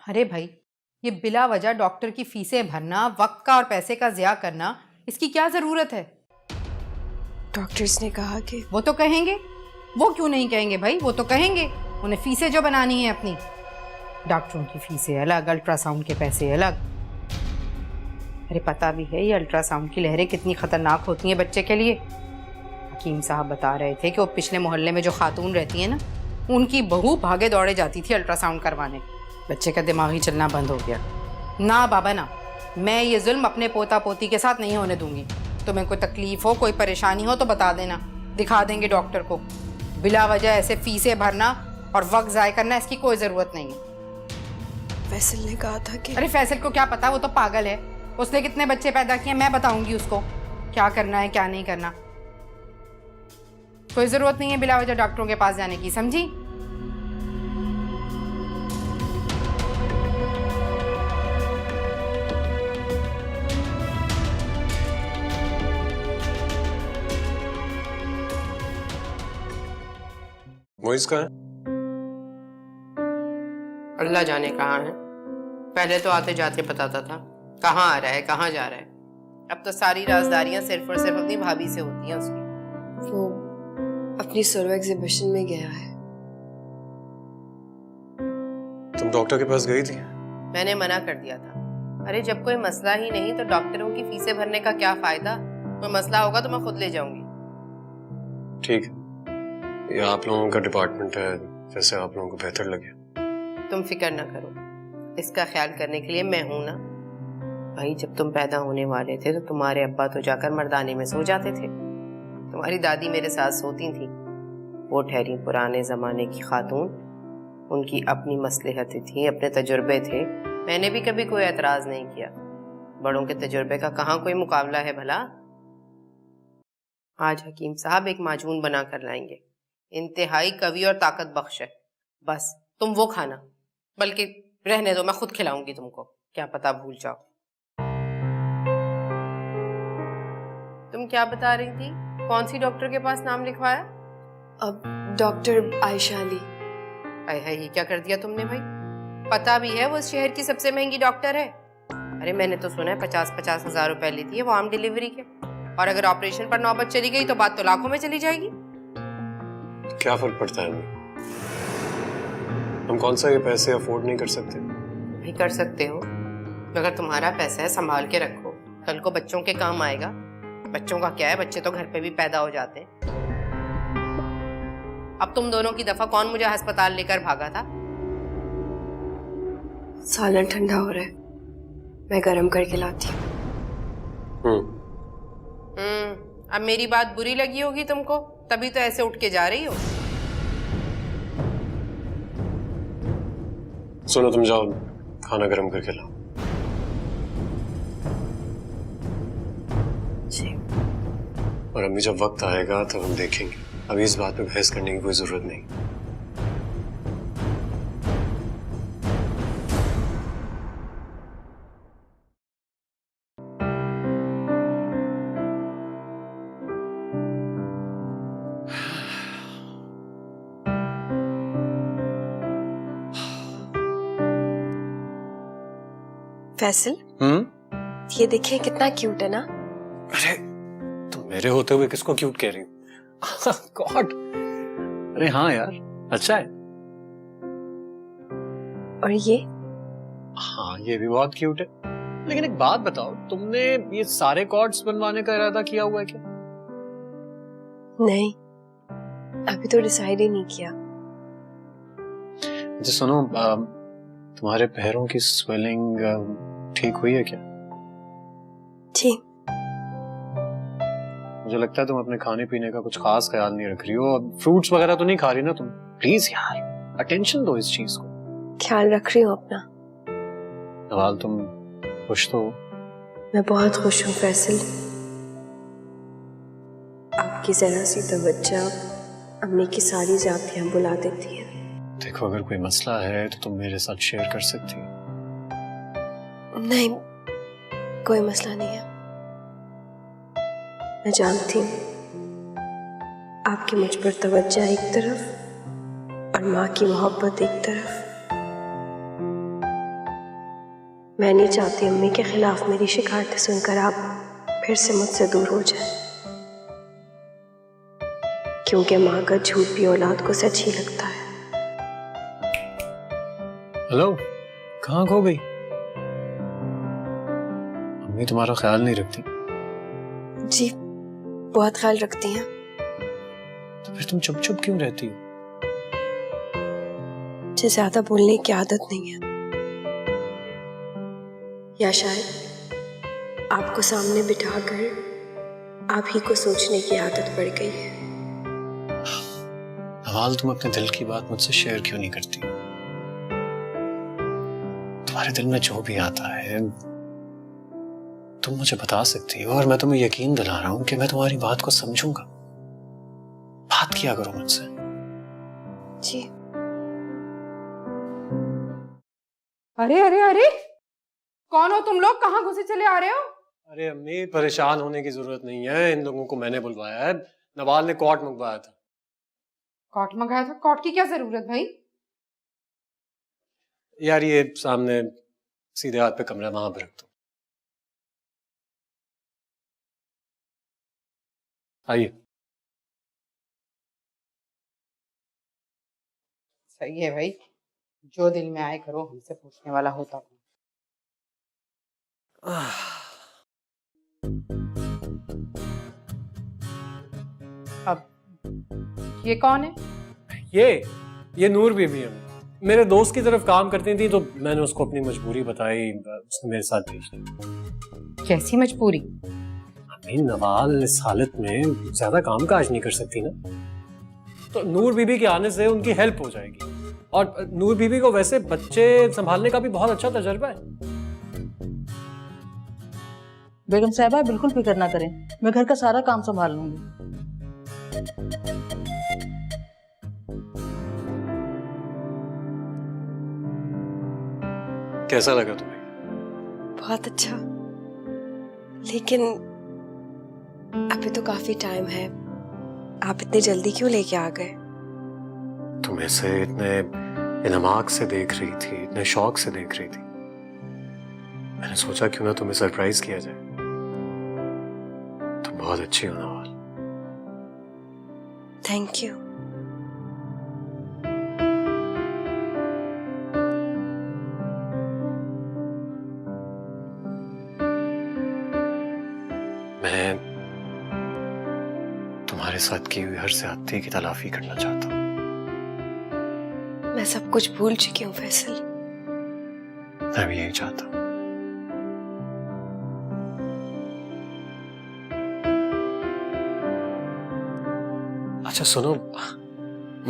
अरे भाई, ये बिला वजह डॉक्टर की फीसें भरना, वक्त का और पैसे का ज़िया करना, इसकी क्या ज़रूरत है? डॉक्टर्स ने कहा कि वो तो कहेंगे। वो क्यों नहीं कहेंगे भाई? वो तो कहेंगे। उन्हें फीसें जो बनानी है अपनी। डॉक्टरों की फीसें अलग, अल्ट्रासाउंड के पैसे अलग। अरे पता भी है ये अल्ट्रासाउंड की लहरें कितनी खतरनाक होती हैं बच्चे के लिए। हकीम साहब बता रहे थे कि वो पिछले मोहल्ले में जो खातून रहती है ना, उनकी बहू भागे दौड़े जाती थी अल्ट्रासाउंड करवाने। बच्चे का दिमाग ही चलना बंद हो गया। ना बाबा ना, मैं ये जुल्म अपने पोता पोती के साथ नहीं होने दूंगी। तुम्हें कोई तकलीफ हो, कोई परेशानी हो तो बता देना, दिखा देंगे डॉक्टर को। बिला वजह ऐसे फीसें भरना और वक्त ज़ाय करना, इसकी कोई ज़रूरत नहीं है। फैसल ने कहा था कि अरे फैसल को क्या पता, वो तो पागल है। उसने कितने बच्चे पैदा किए मैं बताऊंगी उसको क्या करना है क्या नहीं करना। कोई ज़रूरत नहीं है बिला वजह डॉक्टरों के पास जाने की, समझी? मोइज कहाँ है? अल्लाह जाने कहाँ है। पहले तो आते जाते बताता था कहाँ आ रहा है कहाँ जा रहा है। अब तो सारी राजदारियां सिर्फ और सिर्फ अपनी भाभी से होती हैं उसकी। वो अपनी सोलो एग्जीबिशन में गया है। तुम डॉक्टर के पास गई थी? मैंने मना कर दिया था। अरे जब कोई मसला ही नहीं तो डॉक्टरों की फीसें भरने का क्या फायदा। कोई मसला होगा तो मैं खुद ले जाऊंगी। ठीक है, ये आप लोगों का डिपार्टमेंट है, जैसे आप लोगों को बेहतर लगे। तुम फिक्र ना करो, इसका ख्याल करने के लिए मैं हूं ना। भाई जब तुम पैदा होने वाले थे तो तुम्हारे अब्बा तो जाकर मर्दाने में सो जाते थे। तुम्हारी दादी मेरे साथ सोती थी। वो ठहरी पुराने जमाने की खातून, उनकी अपनी मसलहतें थी, अपने तजुर्बे थे। मैंने भी कभी कोई एतराज नहीं किया। बड़ों के तजुर्बे का कहाँ कोई मुकाबला है भला। आज हकीम साहब एक माजून बना कर लाएंगे, इंतहाई कवि और ताकत बख्श है। बस तुम वो खाना, बल्कि रहने दो, मैं खुद खिलाऊंगी तुमको, क्या पता भूल जाओ। तुम क्या बता रही थी? कौन सी डॉक्टर के पास नाम लिखवाया? अब डॉक्टर आयशा अली। हाय हाय, ये क्या कर दिया तुमने भाई? पता भी है वो इस शहर की सबसे महंगी डॉक्टर है। अरे मैंने तो सुना है 50-50 हजार रुपए लेती है वो आम डिलीवरी के। और अगर ऑपरेशन पर नौबत चली गई तो बात तो लाखों में चली जाएगी। क्या फर्क पड़ता है हमें? हम कौन सा ये पैसे अफोर्ड नहीं कर सकते? नहीं कर सकते हो, मगर तुम्हारा पैसा है, संभाल के रखो, कल को बच्चों के काम आएगा। बच्चों का क्या है, बच्चे तो घर पे भी पैदा हो जाते हैं। अब तुम दोनों की दफा कौन मुझे अस्पताल लेकर भागा था? सालन ठंडा हो रहा है, मैं गरम करके लाती हूँ। अब मेरी बात बुरी लगी होगी तुमको, तभी तो ऐसे उठ के जा रही हो। सुनो, तुम जाओ खाना गर्म करके लाओ। जी। और अम्मी जब वक्त आएगा तो हम देखेंगे, अभी इस बात पे बहस करने की कोई जरूरत नहीं। फैसल, ये देखिए कितना क्यूट है ना। अरे तुम मेरे होते हुए किसको क्यूट कह रही हो? गॉड। अरे हाँ यार, अच्छा है। और ये? हाँ, ये भी बहुत क्यूट है। लेकिन एक बात बताओ, तुमने ये सारे कॉर्ड्स बनवाने का इरादा किया हुआ है क्या? नहीं, अभी तो डिसाइड ही नहीं किया। अच्छा सुनो, तुम्हारे पैरों की स्वेलिंग ठीक हुई है क्या? जी। मुझे लगता है तुम अपने खाने पीने का कुछ खास ख्याल नहीं रख रही हो। फ्रूट्स वगैरह तो नहीं खा रही ना तुम? प्लीज यार, अटेंशन दो इस चीज को। ख्याल रख रही हूँ अपना। नवाल, तुम खुश तो हो? मैं बहुत खुश हूँ फैसल। आपकी जरा सी तवज्जो अम्मी की सारी जातियां बुला देती है। देखो, अगर कोई मसला है तो तुम मेरे साथ शेयर कर सकती हो। नहीं, कोई मसला नहीं है। मैं जानती हूँ आपकी मुझ पर तवज्जो एक तरफ और माँ की मोहब्बत एक तरफ। मैं नहीं चाहती अम्मी के खिलाफ मेरी शिकायतें सुनकर आप फिर से मुझसे दूर हो जाए, क्योंकि माँ का झूठ भी औलाद को सच ही लगता है। हेलो, कहाँ खो गई? अम्मी तुम्हारा ख्याल नहीं रखती? जी बहुत ख्याल रखती हैं। तो फिर तुम चुप चुप क्यों रहती हो? मुझे ज्यादा बोलने की आदत नहीं है, या शायद आपको सामने बिठाकर आप ही को सोचने की आदत पड़ गई है। नवाल, तुम अपने दिल की बात मुझसे शेयर क्यों नहीं करती? तुम्हारे दिल में जो भी आता है तुम मुझे बता सकती हो, और मैं तुम्हें यकीन दिला रहा हूं कि मैं तुम्हारी बात को समझूंगा। बात किया करो मुझसे। जी। अरे अरे अरे, कौन हो तुम लोग? कहाँ घुसे चले आ रहे हो? अरे अम्मी, परेशान होने की जरूरत नहीं है, इन लोगों को मैंने बुलवाया है। नवाल ने कॉट मंगवाया था। कॉट मंगाया था? कॉट की क्या जरूरत भाई? यार ये सामने सीधे हाथ पे कमरा, वहां पे रख दो। आइए। सही है भाई, जो दिल में आए करो, हमसे पूछने वाला होता कौन? अब ये कौन है? ये नूर बीबी है। मेरे दोस्त की तरफ काम करती थी तो मैंने उसको अपनी मजबूरी बताई, उसने मेरे साथ भेज दी। कैसी मजबूरी? अभी नवाल इस हालत में ज्यादा काम काज नहीं कर सकती ना, तो नूर बीबी के आने से उनकी हेल्प हो जाएगी। और नूर बीबी को वैसे बच्चे संभालने का भी बहुत अच्छा तजर्बा है। बेगम साहबा बिल्कुल फिक्र ना करें, मैं घर का सारा काम संभाल लूंगी। कैसा लगा तुम्हें? बहुत अच्छा, लेकिन अभी तो काफी टाइम है, आप इतनी जल्दी क्यों लेके आ गए? तुम ऐसे इतने इनमाक से देख रही थी, इतने शौक से देख रही थी, मैंने सोचा क्यों ना तुम्हें सरप्राइज किया जाए। तुम बहुत अच्छी हो नवाल। Thank you. मैं तुम्हारे साथ की हुई हर ज्यादती की तलाफी करना चाहता हूँ। मैं सब कुछ भूल चुकी हूँ फैसल। मैं भी यही चाहता हूँ। अच्छा सुनो,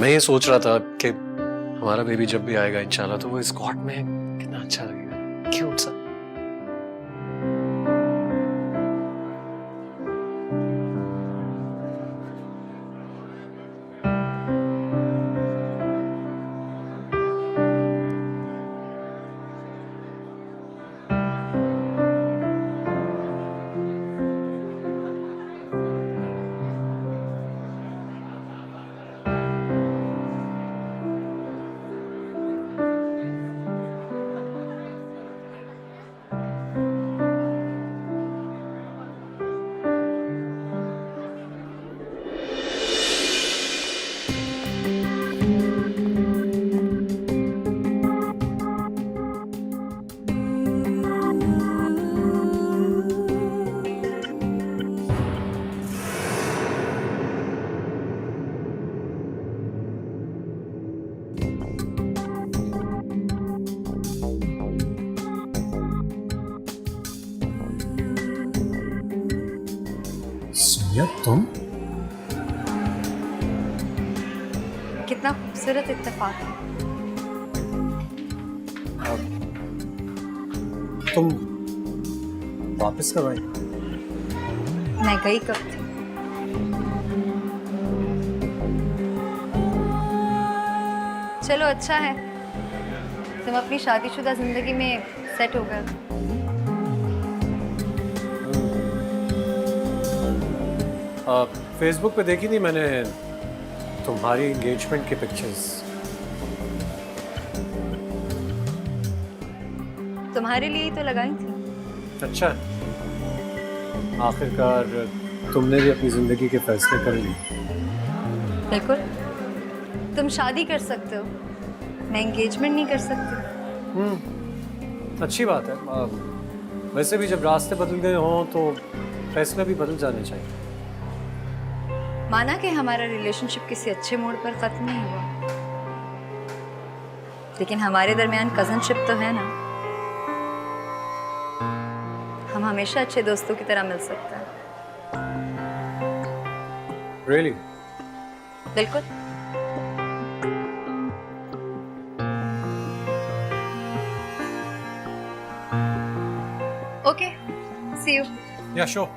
मैं ये सोच रहा था कि हमारा बेबी जब भी आएगा इंशाल्लाह, तो वो इस कॉट में कितना अच्छा लगेगा, क्यूट सा। सुनिया, तुम कितना खूबसूरत इत्तेफाक है। तुम वापस कब आई? मैं गई कब थी? चलो अच्छा है, तुम अपनी शादीशुदा जिंदगी में सेट हो गए। फेसबुक पे देखी थी मैंने तुम्हारी एंगेजमेंट की पिक्चर्स। तुम्हारे लिए ही तो लगाई थी। अच्छा है। आखिरकार तुमने भी अपनी जिंदगी के फैसले कर लिए। बिल्कुल। तुम शादी कर सकते हो, मैं एंगेजमेंट नहीं कर सकती। अच्छी बात है। वैसे भी जब रास्ते बदल गए हों तो फैसले भी बदल जाने चाहिए। माना कि हमारा रिलेशनशिप किसी अच्छे मोड़ पर खत्म नहीं हुआ, लेकिन हमारे दरमियान कजनशिप तो है ना। हम हमेशा अच्छे दोस्तों की तरह मिल सकते हैं। Really? बिल्कुल। Okay, see you. Yeah, sure.